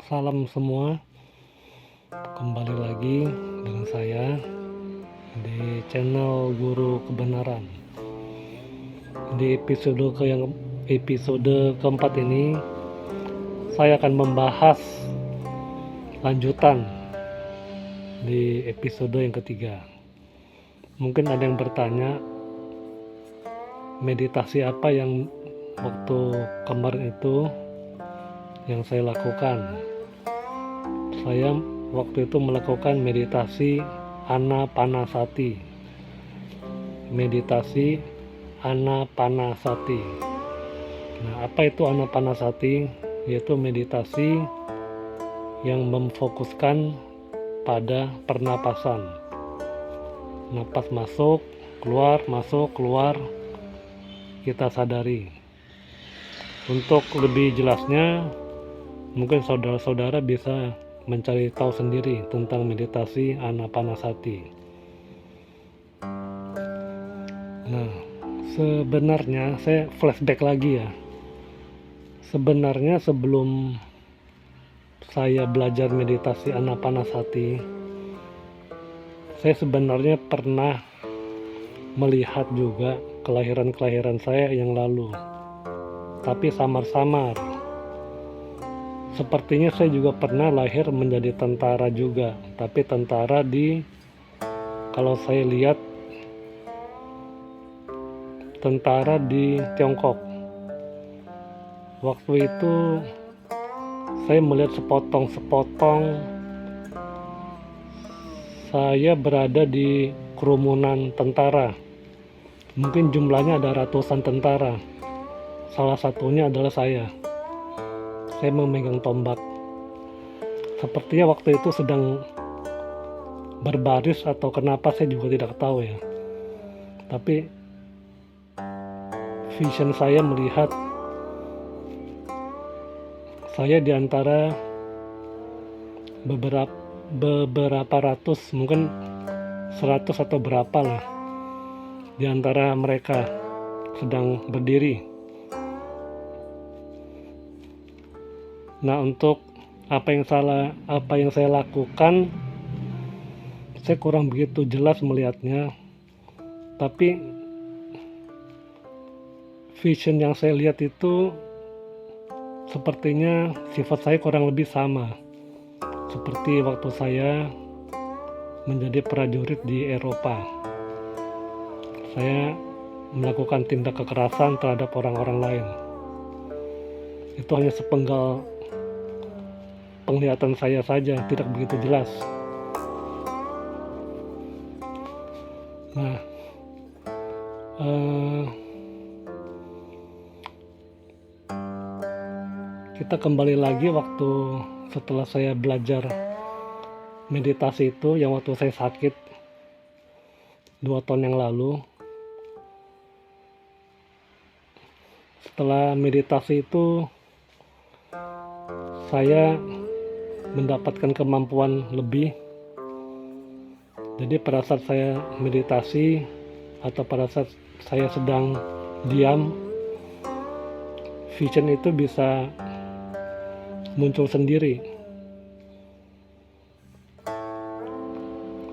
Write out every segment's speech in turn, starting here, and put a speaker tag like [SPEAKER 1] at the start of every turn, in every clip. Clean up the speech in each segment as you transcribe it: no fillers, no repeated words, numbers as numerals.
[SPEAKER 1] Salam semua, kembali lagi dengan saya di channel Guru Kebenaran. Di episode keempat ini, saya akan membahas lanjutan di episode yang ketiga. Mungkin ada yang bertanya, meditasi apa yang waktu kemarin itu yang saya lakukan. Saya waktu itu melakukan meditasi Anapanasati. Meditasi Anapanasati. Nah, apa itu Anapanasati? Yaitu meditasi yang memfokuskan pada pernapasan. Napas masuk, keluar, kita sadari. Untuk lebih jelasnya, mungkin saudara-saudara bisa mencari tahu sendiri tentang meditasi Anapanasati. Nah, sebenarnya saya flashback lagi ya. Sebenarnya sebelum saya belajar meditasi Anapanasati, saya sebenarnya pernah melihat juga kelahiran saya yang lalu, tapi samar-samar. Sepertinya saya juga pernah lahir menjadi tentara juga, tapi tentara kalau saya lihat tentara di Tiongkok. Waktu itu saya melihat sepotong-sepotong saya berada di kerumunan tentara. Mungkin jumlahnya ada ratusan tentara. Salah satunya adalah saya memegang tombak. Sepertinya waktu itu sedang berbaris atau kenapa saya juga tidak tahu ya. Tapi vision saya melihat saya di antara beberapa ratus, mungkin 100 atau berapa lah, di antara mereka sedang berdiri. Nah, untuk apa yang saya lakukan, saya kurang begitu jelas melihatnya, tapi vision yang saya lihat itu sepertinya sifat saya kurang lebih sama seperti waktu saya menjadi prajurit di Eropa. Saya melakukan tindak kekerasan terhadap orang-orang lain. Itu hanya sepenggal penglihatan saya saja, tidak begitu jelas. Nah, kita kembali lagi waktu setelah saya belajar meditasi itu, yang waktu saya sakit 2 tahun yang lalu. Setelah meditasi itu, saya mendapatkan kemampuan lebih. Jadi pada saat saya meditasi atau pada saat saya sedang diam, vision itu bisa muncul sendiri.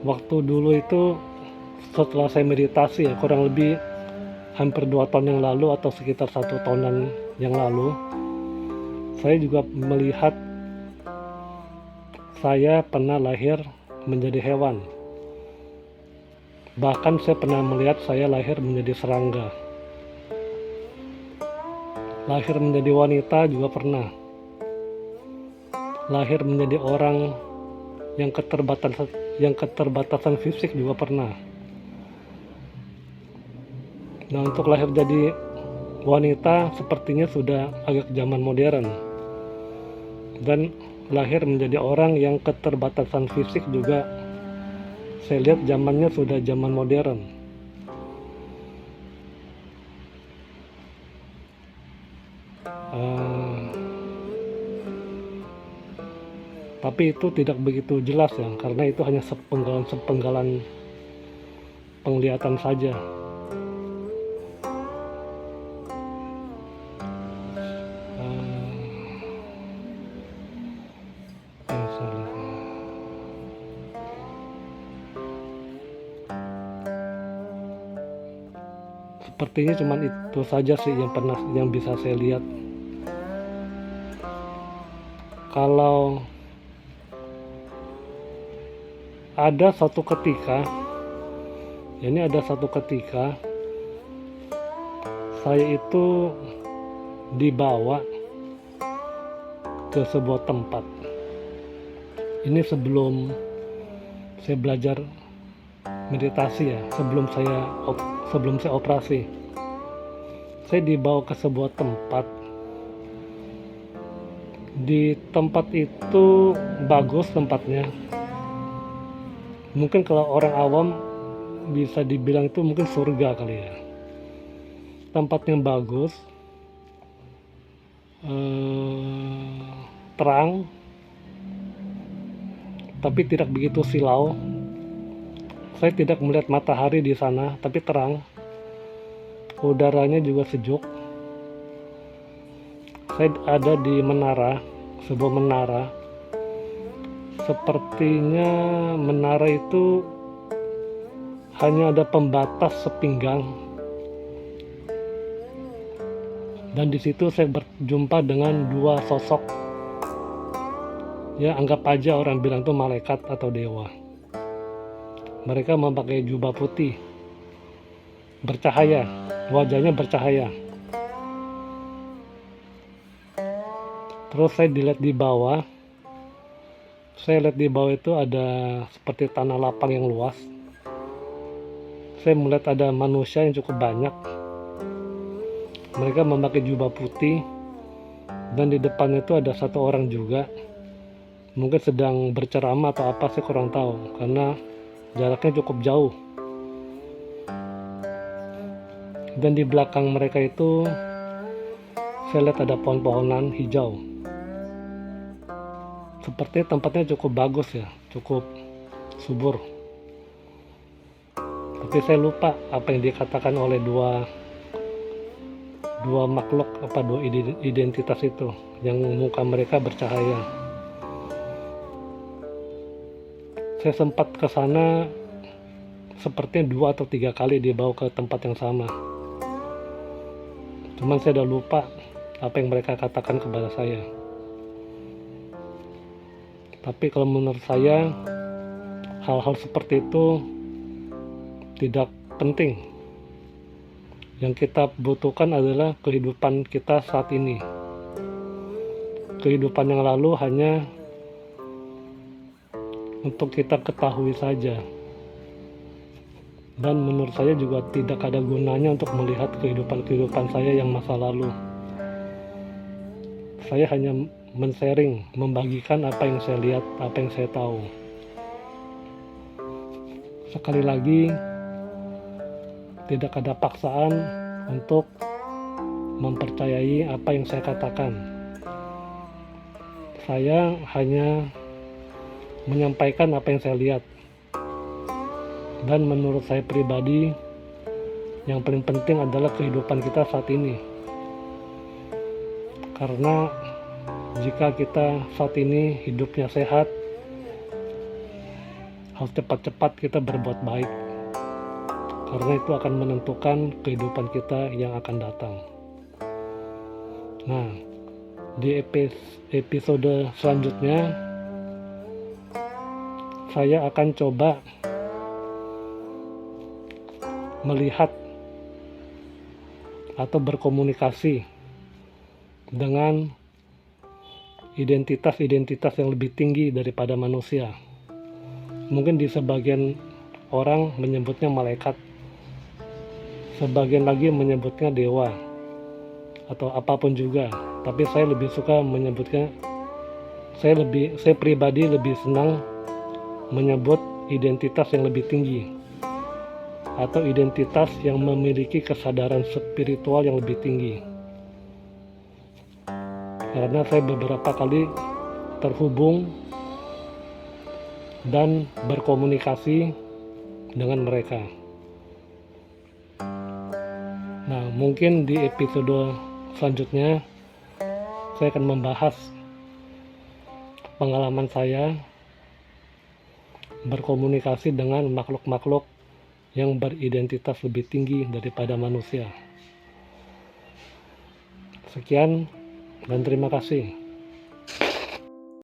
[SPEAKER 1] Waktu dulu itu setelah saya meditasi ya, kurang lebih hampir 2 tahun yang lalu atau sekitar 1 tahunan yang lalu, saya juga melihat saya pernah lahir menjadi hewan. Bahkan saya pernah melihat saya lahir menjadi serangga. Lahir menjadi wanita juga pernah. Lahir menjadi orang yang keterbatasan fisik juga pernah. Nah, untuk lahir jadi wanita sepertinya sudah agak zaman modern. Dan lahir menjadi orang yang keterbatasan fisik juga saya lihat zamannya sudah zaman modern. Tapi itu tidak begitu jelas ya, karena itu hanya sepenggalan penglihatan saja. Sepertinya cuman itu saja sih yang bisa saya lihat. Kalau ada satu ketika, saya itu dibawa ke sebuah tempat. Ini sebelum saya belajar meditasi ya, sebelum saya operasi. Saya dibawa ke sebuah tempat. Di tempat itu bagus tempatnya. Mungkin kalau orang awam bisa dibilang itu mungkin surga kali ya. Tempatnya bagus, terang, tapi tidak begitu silau. Saya tidak melihat matahari di sana, tapi terang. Udaranya juga sejuk. Saya ada di menara, sebuah menara. Sepertinya menara itu hanya ada pembatas sepinggang. Dan di situ saya berjumpa dengan dua sosok. Ya, anggap aja orang bilang itu malaikat atau dewa. Mereka memakai jubah putih, bercahaya, wajahnya bercahaya. Terus saya dilihat di bawah. Saya lihat di bawah itu ada seperti tanah lapang yang luas. Saya melihat ada manusia yang cukup banyak. Mereka memakai jubah putih, dan di depannya itu ada satu orang juga. Mungkin sedang berceramah atau apa, saya kurang tahu, karena jaraknya cukup jauh. Dan di belakang mereka itu saya lihat ada pohon-pohonan hijau. Seperti tempatnya cukup bagus ya, cukup subur. Tapi saya lupa apa yang dikatakan oleh dua makhluk, dua identitas itu yang muka mereka bercahaya. Saya sempat ke sana sepertinya 2 atau 3 kali dibawa ke tempat yang sama. Cuman saya udah lupa apa yang mereka katakan kepada saya. Tapi kalau menurut saya, hal-hal seperti itu tidak penting. Yang kita butuhkan adalah kehidupan kita saat ini. Kehidupan yang lalu hanya untuk kita ketahui saja. Dan menurut saya juga tidak ada gunanya untuk melihat kehidupan saya yang masa lalu. Saya hanya men-sharing, membagikan apa yang saya lihat, apa yang saya tahu. Sekali lagi, tidak ada paksaan untuk mempercayai apa yang saya katakan. Saya hanya menyampaikan apa yang saya lihat. Dan menurut saya pribadi, yang paling penting adalah kehidupan kita saat ini. Karena jika kita saat ini hidupnya sehat, harus cepat-cepat kita berbuat baik. Karena itu akan menentukan kehidupan kita yang akan datang. Nah, di episode selanjutnya, saya akan coba melihat atau berkomunikasi dengan identitas-identitas yang lebih tinggi daripada manusia. Mungkin di sebagian orang menyebutnya malaikat, sebagian lagi menyebutnya dewa, atau apapun juga. Tapi saya lebih suka menyebutnya, saya pribadi lebih senang menyebut identitas yang lebih tinggi, atau identitas yang memiliki kesadaran spiritual yang lebih tinggi. Karena saya beberapa kali terhubung dan berkomunikasi dengan mereka. Nah, mungkin di episode selanjutnya saya akan membahas pengalaman saya berkomunikasi dengan makhluk-makhluk yang beridentitas lebih tinggi daripada manusia. Sekian dan terima kasih.